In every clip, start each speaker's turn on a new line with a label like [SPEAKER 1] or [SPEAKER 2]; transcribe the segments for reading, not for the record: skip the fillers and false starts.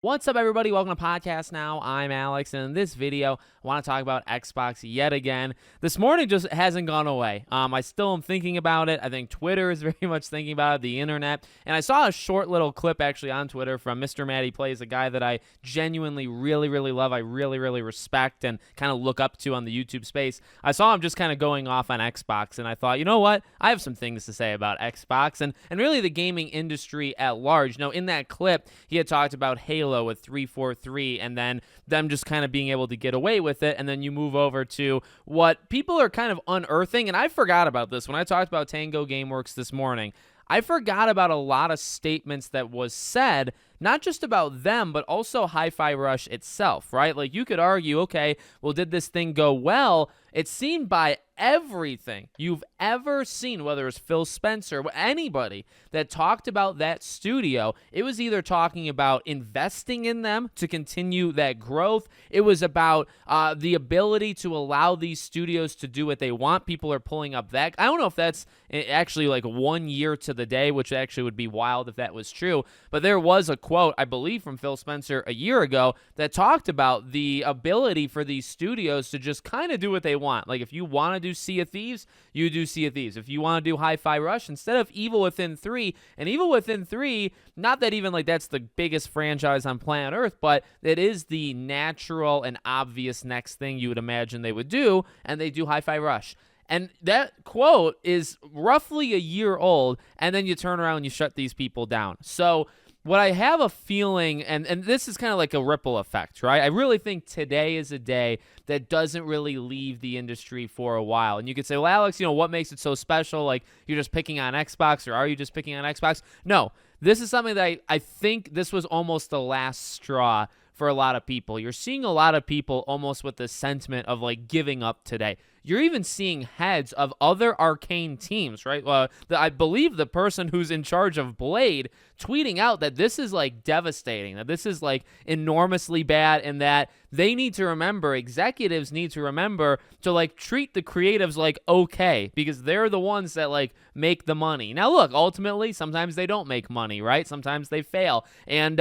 [SPEAKER 1] What's up, everybody? Welcome to Podcast Now. I'm Alex, and in this video, I want to talk about Xbox yet again. This morning just hasn't gone away. I still am thinking about it. I think Twitter is very much thinking about it, the internet. And I saw a short little clip actually on Twitter from Mr. Matty Plays, a guy that I genuinely really love. I really respect and kind of look up to on the YouTube space. I saw him just kind of going off on Xbox, and I thought, you know what? I have some things to say about Xbox and really the gaming industry at large. Now, in that clip, he had talked about Halo with 343 and then them just kind of being able to get away with it, and then you move over to what people are kind of unearthing. And I forgot about this when I talked about Tango Gameworks this morning. I forgot about a lot of statements that was said, not just about them, but also Hi-Fi Rush itself, right? Like, you could argue, okay, well, did this thing go well? It's seen by everything you've ever seen, whether it's Phil Spencer, anybody that talked about that studio. It was either talking about investing in them to continue that growth. It was about the ability to allow these studios to do what they want. People are pulling up that. I don't know if that's actually like 1 year to the day, which actually would be wild if that was true. But there was a quote, I believe, from Phil Spencer a year ago that talked about the ability for these studios to just kind of do what they want. Like, if you want to do Sea of Thieves, you do Sea of Thieves. If you want to do Hi-Fi Rush, instead of Evil Within 3, and Evil Within 3, not that even like that's the biggest franchise on planet Earth, but it is the natural and obvious next thing you would imagine they would do, and they do Hi-Fi Rush. And that quote is roughly a year old, and then you turn around and you shut these people down. So what I have a feeling, and this is kind of like a ripple effect, right? I really think today is a day that doesn't really leave the industry for a while. And you could say, well, Alex, what makes it so special? Like, you're just picking on Xbox, or are you just picking on Xbox? No, this is something that I think this was almost the last straw for a lot of people. You're seeing a lot of people almost with the sentiment of like giving up today. You're even seeing heads of other Arcane teams, right? I believe the person who's in charge of Blade tweeting out that this is like devastating, that this is like enormously bad, and that they need to remember, executives need to remember to like treat the creatives like okay, because they're the ones that like make the money. Now look, ultimately, sometimes they don't make money, right? Sometimes they fail. And,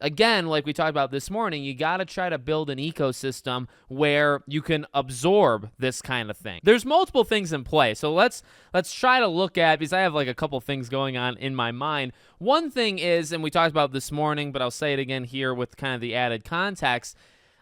[SPEAKER 1] again, like we talked about this morning, you got to try to build an ecosystem where you can absorb this kind of thing. There's multiple things in play. So let's try to look at, because I have like a couple things going on in my mind. One thing is, and we talked about this morning, but I'll say it again here with kind of the added context,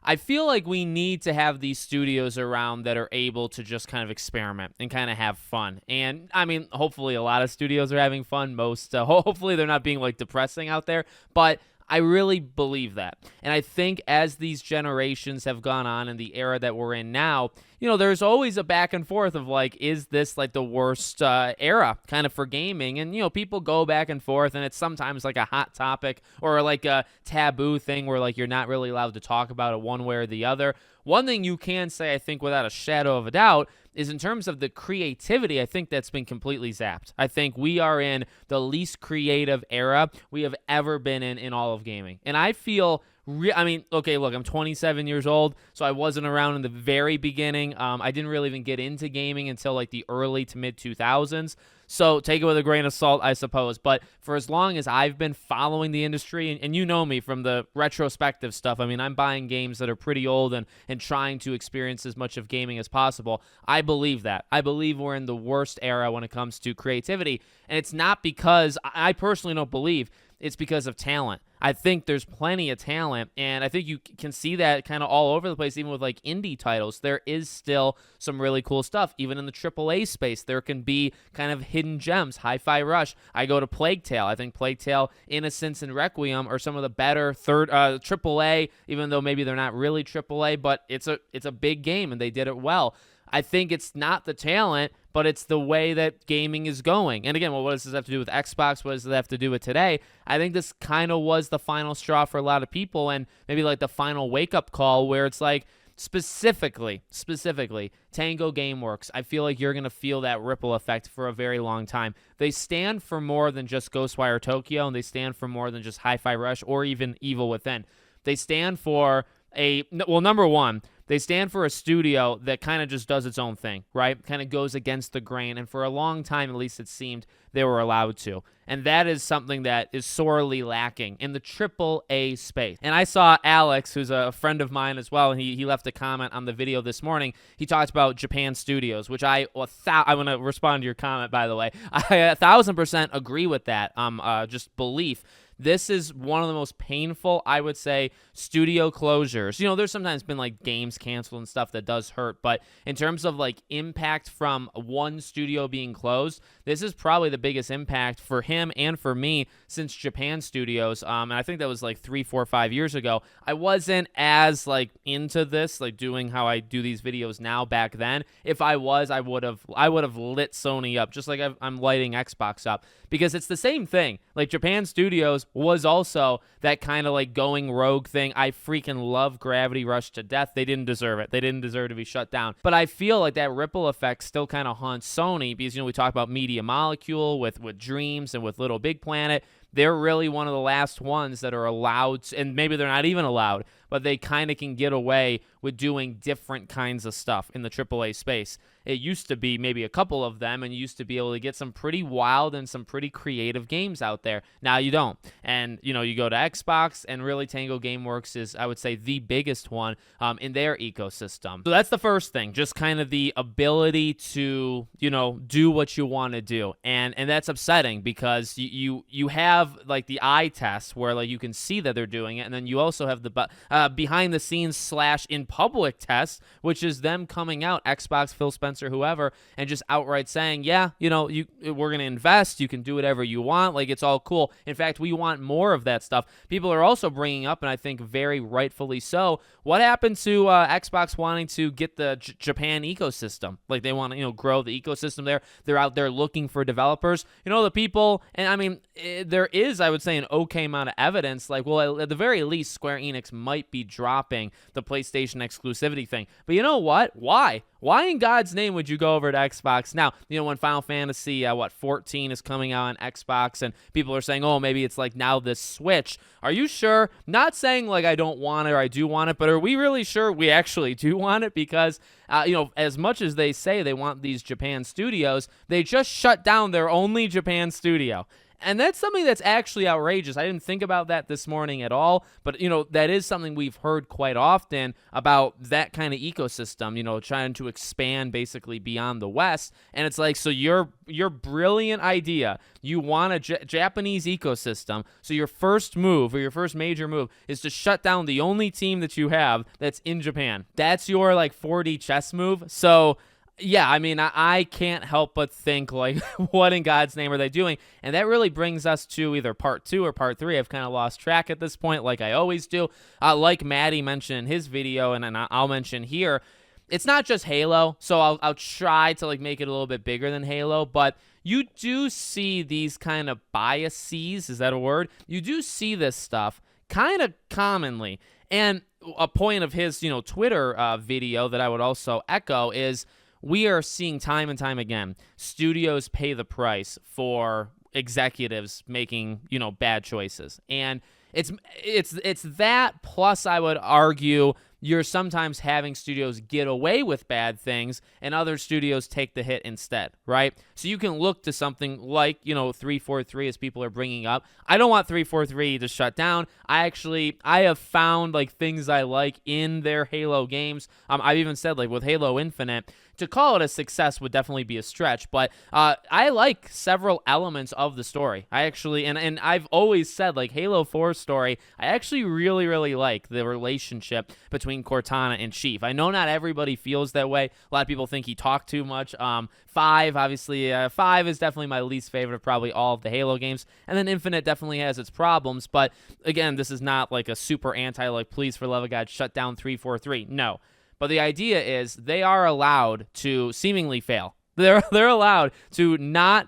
[SPEAKER 1] I feel like we need to have these studios around that are able to just kind of experiment and kind of have fun. And I mean, hopefully a lot of studios are having fun. Most, hopefully they're not being like depressing out there, but I really believe that. And I think as these generations have gone on in the era that we're in now, there's always a back and forth of like, is this like the worst era kind of for gaming? And, people go back and forth, and it's sometimes like a hot topic or like a taboo thing where like you're not really allowed to talk about it one way or the other. One thing you can say, I think, without a shadow of a doubt, is in terms of the creativity, I think that's been completely zapped. I think we are in the least creative era we have ever been in all of gaming. And I feel, okay, look, I'm 27 years old, so I wasn't around in the very beginning. I didn't really even get into gaming until like the early to mid 2000s. So take it with a grain of salt, I suppose. But for as long as I've been following the industry, and you know me from the retrospective stuff, I mean, I'm buying games that are pretty old and trying to experience as much of gaming as possible. I believe that. I believe we're in the worst era when it comes to creativity. And it's not because, I personally don't believe, it's because of talent. I think there's plenty of talent, and I think you can see that kind of all over the place, even with like indie titles. There is still some really cool stuff. Even in the AAA space, there can be kind of hidden gems. Hi-Fi Rush. I go to Plague Tale. I think Plague Tale, Innocence, and Requiem are some of the better AAA, even though maybe they're not really AAA, but it's a big game, and they did it well. I think it's not the talent, but it's the way that gaming is going. And again, well, what does this have to do with Xbox? What does it have to do with today? I think this kind of was the final straw for a lot of people, and maybe like the final wake-up call where it's like, specifically, Tango Gameworks, I feel like you're going to feel that ripple effect for a very long time. They stand for more than just Ghostwire Tokyo, and they stand for more than just Hi-Fi Rush or even Evil Within. They stand for number one, They stand for a studio that kind of just does its own thing, right? Kind of goes against the grain. And for a long time, at least it seemed, they were allowed to. And that is something that is sorely lacking in the AAA space. And I saw Alex, who's a friend of mine as well, and he left a comment on the video this morning. He talked about Japan Studios, which I want to respond to your comment, by the way. I 1,000% agree with that. Just belief. This is one of the most painful, I would say, studio closures. There's sometimes been like games canceled and stuff that does hurt, but in terms of like impact from one studio being closed, this is probably the biggest impact for him and for me since Japan Studios. And I think that was like 3, 4, 5 years ago. I wasn't as like into this, like doing how I do these videos now back then. If I was, I would have lit Sony up just like I'm lighting Xbox up, because it's the same thing. Like Japan Studios was also that kind of like going rogue thing. I freaking love Gravity Rush to death. They didn't deserve it. They didn't deserve to be shut down. But I feel like that ripple effect still kind of haunts Sony, because we talk about Media Molecule with Dreams and with Little Big Planet. They're really one of the last ones that are allowed to, and maybe they're not even allowed, but they kind of can get away with doing different kinds of stuff in the AAA space. It used to be maybe a couple of them, and you used to be able to get some pretty wild and some pretty creative games out there. Now you don't. And, you go to Xbox, and really Tango Gameworks is, I would say, the biggest one in their ecosystem. So that's the first thing, just kind of the ability to, do what you want to do. And that's upsetting, because you have like the eye test where like you can see that they're doing it, and then you also have the behind the scenes / in public test, which is them coming out, Xbox, Phil Spencer, whoever, and just outright saying, yeah, we're going to invest. You can do whatever you want. Like, it's all cool. In fact, we want more of that stuff. People are also bringing up, and I think very rightfully so, what happened to Xbox wanting to get the Japan ecosystem? Like, they want to, grow the ecosystem there. They're out there looking for developers. The people, and I mean, there is, I would say, an okay amount of evidence. Like, well, at the very least, Square Enix might be dropping the PlayStation exclusivity thing. But you know what? Why? Why in God's name would you go over to Xbox now? When Final Fantasy 14 is coming out on Xbox, and people are saying, oh, maybe it's like now this Switch. Are you sure? Not saying like I don't want it or I do want it, but are we really sure we actually do want it? Because as much as they say they want these Japan studios, they just shut down their only Japan studio. And that's something that's actually outrageous. I didn't think about that this morning at all, but that is something we've heard quite often about that kind of ecosystem, trying to expand basically beyond the West. And it's like, so your brilliant idea, you want a Japanese ecosystem, so your first move, or your first major move, is to shut down the only team that you have that's in Japan. That's your like 4D chess move. So yeah, I mean, I can't help but think, like, what in God's name are they doing? And that really brings us to either part 2 or part 3. I've kind of lost track at this point, like I always do. Like Maddie mentioned in his video, and I'll mention here, it's not just Halo, so I'll try to, like, make it a little bit bigger than Halo, but you do see these kind of biases, is that a word? You do see this stuff kind of commonly. And a point of his, Twitter video that I would also echo is, we are seeing time and time again, studios pay the price for executives making, bad choices. And it's that, plus I would argue you're sometimes having studios get away with bad things and other studios take the hit instead, right? So you can look to something like, 343, as people are bringing up. I don't want 343 to shut down. I have found like things I like in their Halo games. I've even said, like, with Halo Infinite, to call it a success would definitely be a stretch, but I like several elements of the story. I actually, and I've always said, like, Halo 4's story, I actually really, really like the relationship between Cortana and Chief. I know not everybody feels that way. A lot of people think he talked too much. 5, obviously, 5 is definitely my least favorite of probably all of the Halo games, and then Infinite definitely has its problems, but again, this is not like a super anti, like, please, for love of God, shut down 343. No. But the idea is they are allowed to seemingly fail. They're allowed to not,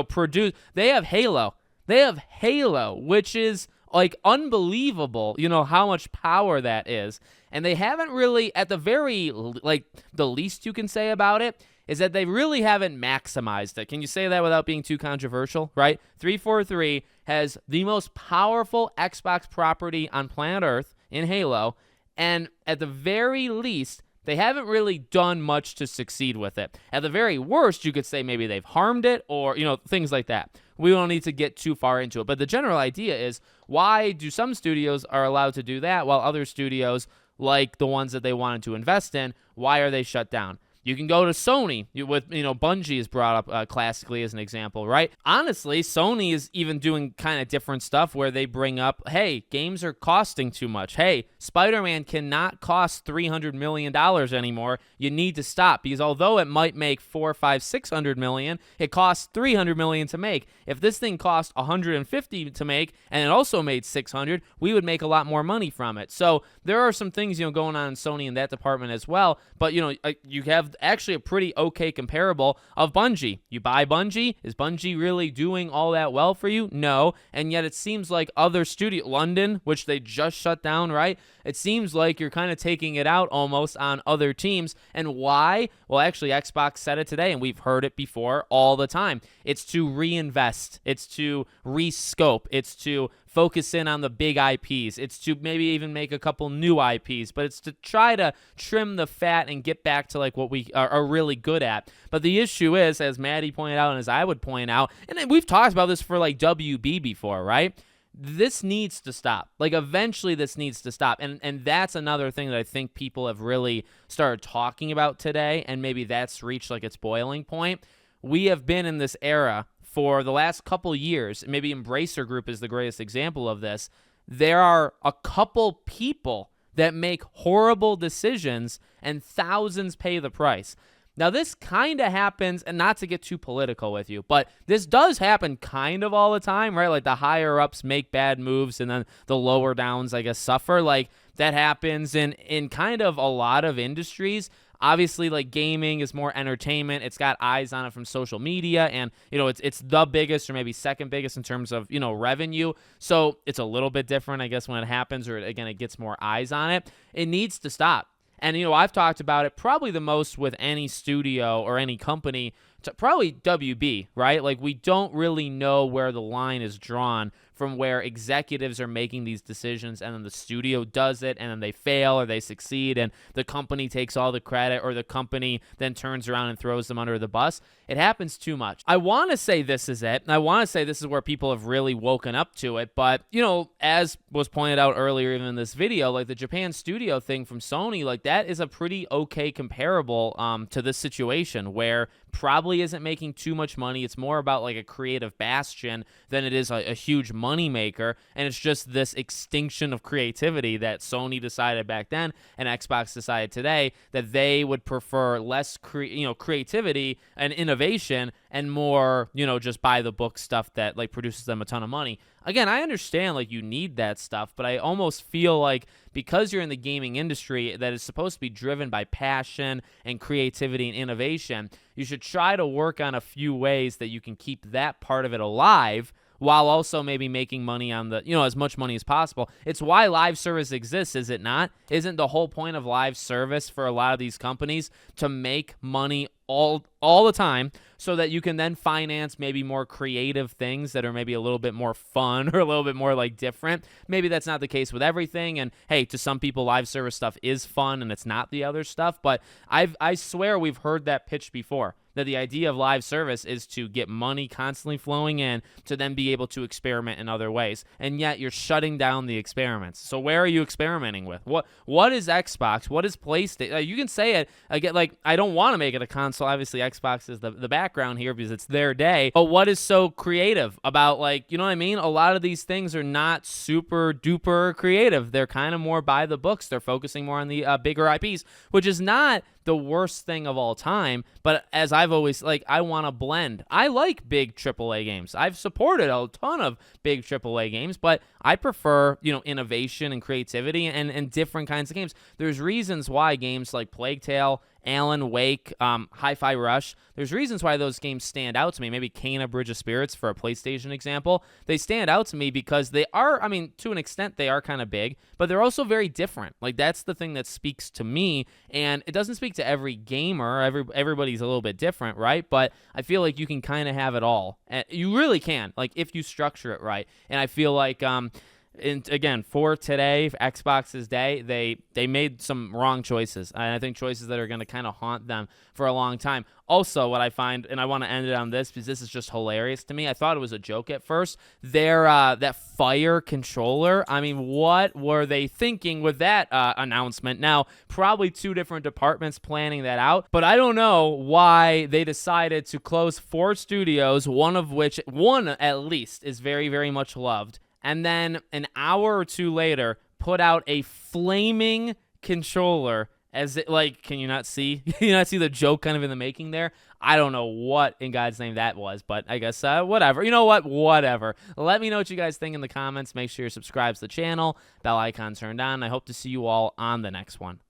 [SPEAKER 1] produce. They have Halo. They have Halo, which is like unbelievable, how much power that is. And they haven't really, at the very, like, the least you can say about it is that they really haven't maximized it. Can you say that without being too controversial, right? 343 has the most powerful Xbox property on planet Earth in Halo, And at the very least, they haven't really done much to succeed with it. At the very worst, you could say maybe they've harmed it or, things like that. We don't need to get too far into it. But the general idea is, why do some studios are allowed to do that while other studios, like the ones that they wanted to invest in, why are they shut down? You can go to Sony with, Bungie is brought up classically as an example, right? Honestly, Sony is even doing kind of different stuff where they bring up, hey, games are costing too much. Hey, Spider-Man cannot cost $300 million anymore. You need to stop, because although it might make $400, $500, $600 million, it costs $300 million to make. If this thing cost $150 to make and it also made $600, we would make a lot more money from it. So there are some things, going on in Sony in that department as well. But, you have actually a pretty okay comparable of Bungie. You buy Bungie. Is Bungie really doing all that well for you? No. And yet it seems like other studio, London, which they just shut down, right? It seems like you're kind of taking it out almost on other teams. And why? Well, actually, Xbox said it today, and we've heard it before all the time. It's to reinvest. It's to rescope. It's to focus in on the big IPs. It's to maybe even make a couple new IPs, but it's to try to trim the fat and get back to like what we are really good at. But the issue is, as Maddie pointed out and as I would point out, and we've talked about this for like WB before, right? This needs to stop. Like, eventually this needs to stop. And that's another thing that I think people have really started talking about today, and maybe that's reached like its boiling point. We have been in this era for the last couple years. Maybe Embracer Group is the greatest example of this. There are a couple people that make horrible decisions and thousands pay the price. Now, this kind of happens, and not to get too political with you, but this does happen kind of all the time, right? Like, the higher-ups make bad moves, and then the lower downs, I guess, suffer. Like, that happens in kind of a lot of industries. Obviously, like, gaming is more entertainment. It's got eyes on it from social media, and, it's the biggest or maybe second biggest in terms of, revenue. So it's a little bit different, I guess, when it happens, or, again, it gets more eyes on it. It needs to stop. And, I've talked about it probably the most with any studio or any company, probably WB, right? Like, we don't really know where the line is drawn from where executives are making these decisions and then the studio does it and then they fail or they succeed and the company takes all the credit, or the company then turns around and throws them under the bus. It happens too much. I want to say this is it. I want to say this is where people have really woken up to it. But, as was pointed out earlier even in this video, like the Japan studio thing from Sony, like that is a pretty okay comparable to this situation where probably isn't making too much money. It's more about like a creative bastion than it is a huge money maker, and it's just this extinction of creativity that Sony decided back then and Xbox decided today that they would prefer less creativity and innovation and more just by the book stuff that like produces them a ton of money. Again, I understand like you need that stuff, but I almost feel like because you're in the gaming industry that is supposed to be driven by passion and creativity and innovation, you should try to work on a few ways that you can keep that part of it alive while also maybe making money on the, as much money as possible. It's why live service exists, is it not? Isn't the whole point of live service for a lot of these companies to make money all the time so that you can then finance maybe more creative things that are maybe a little bit more fun or a little bit more like different? Maybe that's not the case with everything, and hey, to some people live service stuff is fun and it's not the other stuff, but I swear we've heard that pitch before, that the idea of live service is to get money constantly flowing in to then be able to experiment in other ways, and yet you're shutting down the experiments. So where are you experimenting with? What is Xbox? What is PlayStation? You can say it again, like I don't want to make it a console. Obviously, Xbox is the background here because it's their day. But what is so creative about, like, you know what I mean? A lot of these things are not super duper creative. They're kind of more by the books. They're focusing more on the bigger IPs, which is not the worst thing of all time. But as I've always, like, I want to blend. I like big AAA games. I've supported a ton of big AAA games, but I prefer, innovation and creativity and different kinds of games. There's reasons why games like Plague Tale, Alan Wake, Hi-Fi Rush, there's reasons why those games stand out to me. Maybe Kena Bridge of Spirits for a PlayStation example. They stand out to me because they are, to an extent, they are kind of big, but they're also very different. Like, that's the thing that speaks to me, and it doesn't speak to every gamer. Everybody's a little bit different, right? But I feel like you can kind of have it all. And you really can, like, if you structure it right. And I feel like And again, for today, for Xbox's day, they made some wrong choices. And I think choices that are going to kind of haunt them for a long time. Also, what I find, and I want to end it on this because this is just hilarious to me. I thought it was a joke at first. That Fire controller. I mean, what were they thinking with that announcement? Now, probably two different departments planning that out, but I don't know why they decided to close 4 studios, one at least is very, very much loved. And then an hour or two later, put out a flaming controller. As it, like, can you not see? Can you not see the joke kind of in the making there? I don't know what in God's name that was, but I guess whatever. You know what? Whatever. Let me know what you guys think in the comments. Make sure you subscribe to the channel, bell icon turned on. I hope to see you all on the next one.